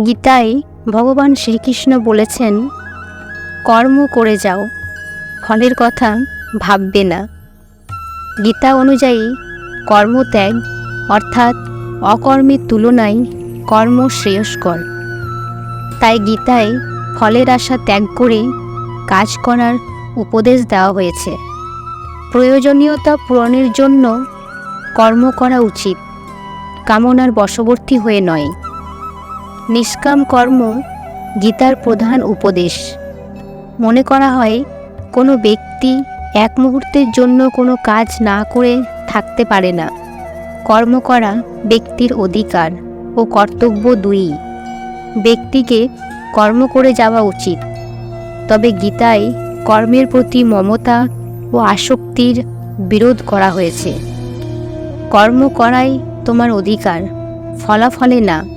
গীতায় ভগবান শ্রীকৃষ্ণ বলেছেন, কর্ম করে যাও, ফলের কথা ভাববে না। গীতা অনুযায়ী কর্মত্যাগ অর্থাৎ অকর্মের তুলনায় কর্ম শ্রেয়স্কর। তাই গীতায় ফলের আশা ত্যাগ করে কাজ করার উপদেশ দেওয়া হয়েছে। প্রয়োজনীয়তা পূরণের জন্য কর্ম করা উচিত, কামনার বশবর্তী হয়ে নয়। নিষ্কাম কর্ম গীতার প্রধান উপদেশ। মনে করা হয় কোনো ব্যক্তি এক মুহূর্তের জন্য কোনো কাজ না করে থাকতে পারে না। কর্ম করা ব্যক্তির অধিকার ও কর্তব্য দুইই। ব্যক্তিকে কর্ম করে যাওয়া উচিত। তবে গীতায় কর্মের প্রতি মমতা ও আসক্তির বিরোধ করা হয়েছে। কর্ম করাই তোমার অধিকার, ফলাফলে না।